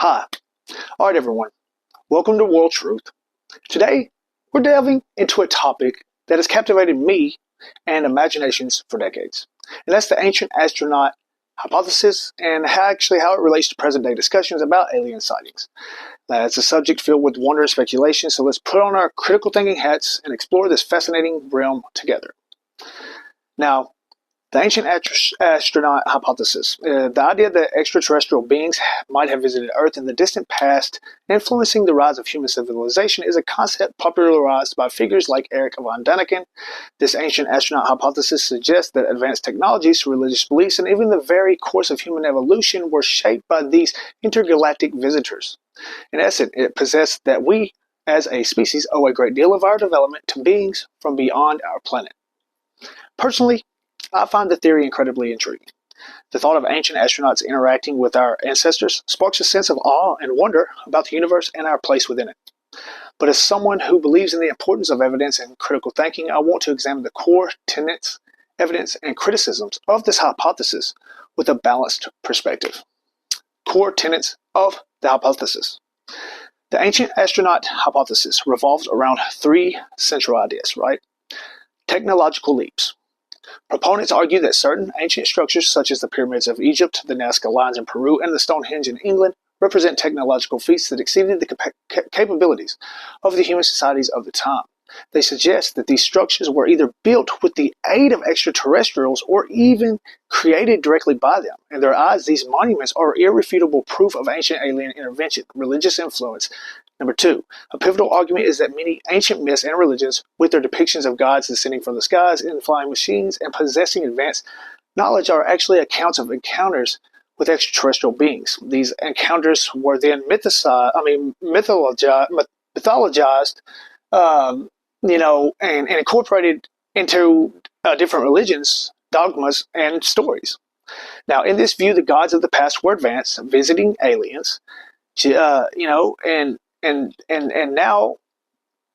Hi. All right, everyone. Welcome to World Truth. Today, we're delving into a topic that has captivated me and imaginations for decades. And that's the ancient astronaut hypothesis and how it relates to present day discussions about alien sightings. Now, it's a subject filled with wonder and speculation, so let's put on our critical thinking hats and explore this fascinating realm together. Now, the ancient astronaut hypothesis, the idea that extraterrestrial beings might have visited Earth in the distant past, influencing the rise of human civilization, is a concept popularized by figures like Eric von Däniken. This ancient astronaut hypothesis suggests that advanced technologies, religious beliefs, and even the very course of human evolution were shaped by these intergalactic visitors. In essence, it possessed that we, as a species, owe a great deal of our development to beings from beyond our planet. Personally, I find the theory incredibly intriguing. The thought of ancient astronauts interacting with our ancestors sparks a sense of awe and wonder about the universe and our place within it. But as someone who believes in the importance of evidence and critical thinking, I want to examine the core tenets, evidence, and criticisms of this hypothesis with a balanced perspective. Core tenets of the hypothesis. The ancient astronaut hypothesis revolves around three central ideas, right? Technological leaps. Proponents argue that certain ancient structures, such as the pyramids of Egypt, the Nazca Lines in Peru, and the Stonehenge in England, represent technological feats that exceeded the capabilities of the human societies of the time. They suggest that these structures were either built with the aid of extraterrestrials or even created directly by them. In their eyes, these monuments are irrefutable proof of ancient alien intervention, religious influence. Number two, a pivotal argument is that many ancient myths and religions, with their depictions of gods descending from the skies in flying machines and possessing advanced knowledge, are actually accounts of encounters with extraterrestrial beings. These encounters were then mythologized, and incorporated into different religions, dogmas, and stories. Now, in this view, the gods of the past were advanced, visiting aliens, and now,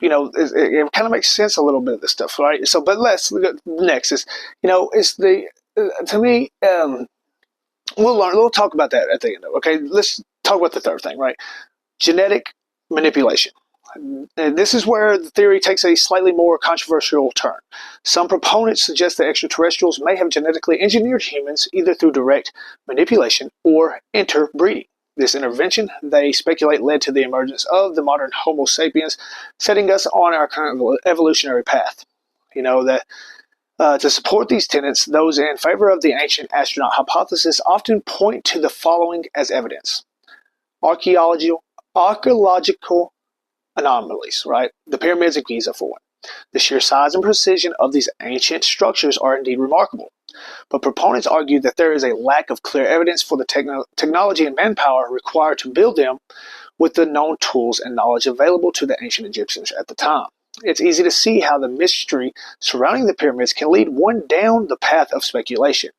it kind of makes sense a little bit of this stuff, right? So, but let's look at next is, it's the to me, we'll talk about that at the end. Okay, let's talk about the third thing, right? Genetic manipulation. This is where the theory takes a slightly more controversial turn. Some proponents suggest that extraterrestrials may have genetically engineered humans either through direct manipulation or interbreeding. This intervention, they speculate, led to the emergence of the modern Homo sapiens, setting us on our current evolutionary path. To support these tenets, those in favor of the ancient astronaut hypothesis often point to the following as evidence. Archaeological anomalies, right? The pyramids of Giza, for one. The sheer size and precision of these ancient structures are indeed remarkable. But proponents argue that there is a lack of clear evidence for the technology and manpower required to build them with the known tools and knowledge available to the ancient Egyptians at the time. It's easy to see how the mystery surrounding the pyramids can lead one down the path of speculation.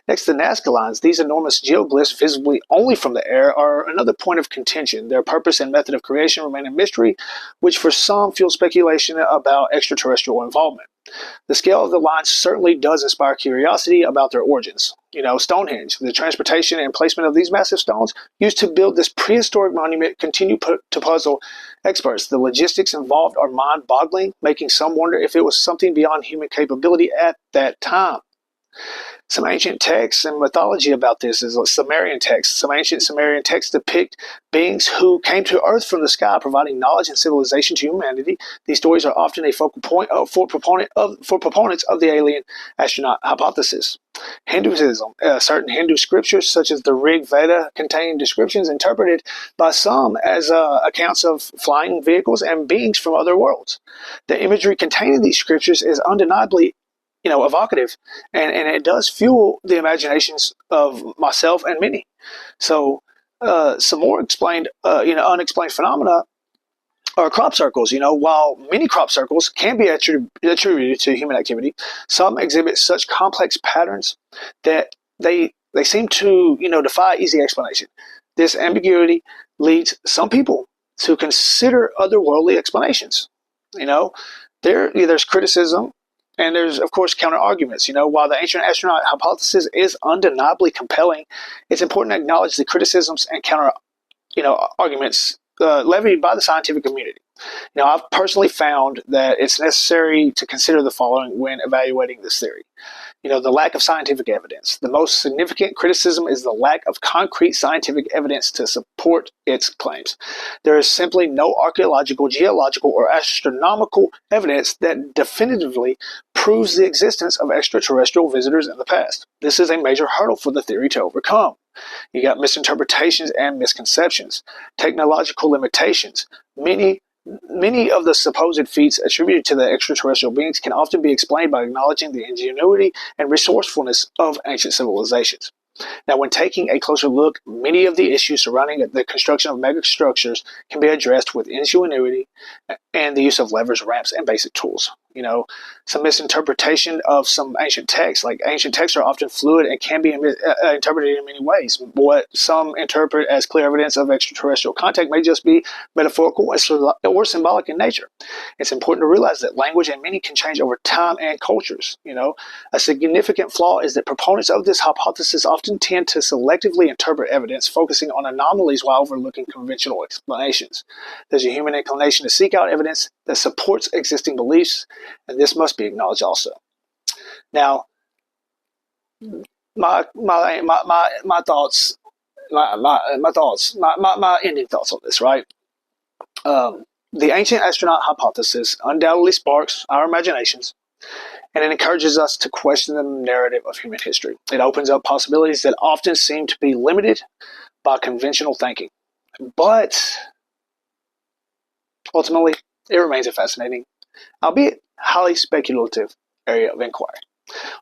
Next, the Nazca Lines, these enormous geoglyphs visibly only from the air, are another point of contention. Their purpose and method of creation remain a mystery, which for some fuels speculation about extraterrestrial involvement. The scale of the lines certainly does inspire curiosity about their origins. Stonehenge, the transportation and placement of these massive stones used to build this prehistoric monument continue to puzzle experts. The logistics involved are mind-boggling, making some wonder if it was something beyond human capability at that time. Some ancient texts and mythology about this is Sumerian texts. Some ancient Sumerian texts depict beings who came to Earth from the sky, providing knowledge and civilization to humanity. These stories are often a focal point for proponents of the alien astronaut hypothesis. Hinduism. Certain Hindu scriptures, such as the Rig Veda, contain descriptions interpreted by some as accounts of flying vehicles and beings from other worlds. The imagery contained in these scriptures is undeniably evocative, and it does fuel the imaginations of myself and many. So, some more unexplained phenomena are crop circles. While many crop circles can be attributed to human activity, some exhibit such complex patterns that they seem to, defy easy explanation. This ambiguity leads some people to consider otherworldly explanations. There's criticism. And there's, of course, counter-arguments. While the ancient astronaut hypothesis is undeniably compelling, it's important to acknowledge the criticisms and arguments levied by the scientific community. I've personally found that it's necessary to consider the following when evaluating this theory. The lack of scientific evidence. The most significant criticism is the lack of concrete scientific evidence to support its claims. There is simply no archaeological, geological, or astronomical evidence that definitively proves the existence of extraterrestrial visitors in the past. This is a major hurdle for the theory to overcome. You got misinterpretations and misconceptions, technological limitations. Many of the supposed feats attributed to the extraterrestrial beings can often be explained by acknowledging the ingenuity and resourcefulness of ancient civilizations. Now, when taking a closer look, many of the issues surrounding the construction of megastructures can be addressed with ingenuity and the use of levers, ramps, and basic tools. Some misinterpretation of some ancient texts. Like, ancient texts are often fluid and can be interpreted in many ways. What some interpret as clear evidence of extraterrestrial contact may just be metaphorical or symbolic in nature. It's important to realize that language and meaning can change over time and cultures. A significant flaw is that proponents of this hypothesis often tend to selectively interpret evidence, focusing on anomalies while overlooking conventional explanations. There's a human inclination to seek out evidence that supports existing beliefs, and this must be acknowledged also. Now, my thoughts, my ending thoughts on this, right? The ancient astronaut hypothesis undoubtedly sparks our imaginations, and it encourages us to question the narrative of human history. It opens up possibilities that often seem to be limited by conventional thinking. But ultimately, it remains a fascinating, albeit highly speculative, area of inquiry.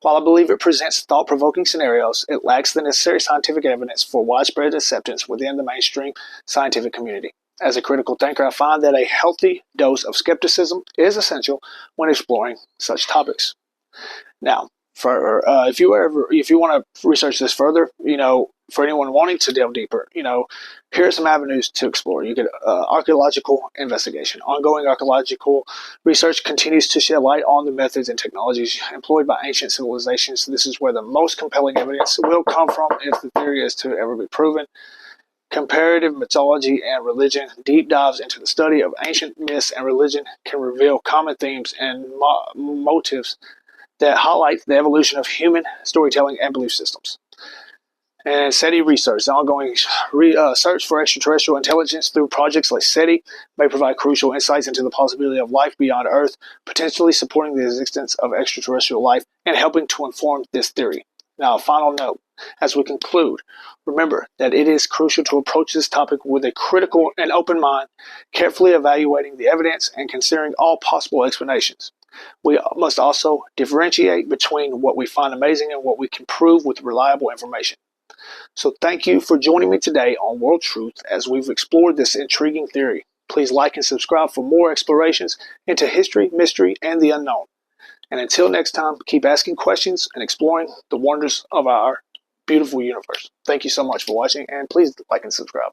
While I believe it presents thought-provoking scenarios, it lacks the necessary scientific evidence for widespread acceptance within the mainstream scientific community. As a critical thinker, I find that a healthy dose of skepticism is essential when exploring such topics. Now, if you want to research this further, for anyone wanting to delve deeper, here are some avenues to explore. You get archaeological investigation. Ongoing archaeological research continues to shed light on the methods and technologies employed by ancient civilizations. This is where the most compelling evidence will come from if the theory is to ever be proven. Comparative mythology and religion. Deep dives into the study of ancient myths and religion can reveal common themes and motives that highlight the evolution of human storytelling and belief systems. And SETI research. The ongoing search for extraterrestrial intelligence through projects like SETI may provide crucial insights into the possibility of life beyond Earth, potentially supporting the existence of extraterrestrial life and helping to inform this theory. Now, a final note as we conclude. Remember that it is crucial to approach this topic with a critical and open mind, carefully evaluating the evidence and considering all possible explanations. We must also differentiate between what we find amazing and what we can prove with reliable information. So thank you for joining me today on World Truth as we've explored this intriguing theory. Please like and subscribe for more explorations into history, mystery, and the unknown. And until next time, keep asking questions and exploring the wonders of our beautiful universe. Thank you so much for watching, and please like and subscribe.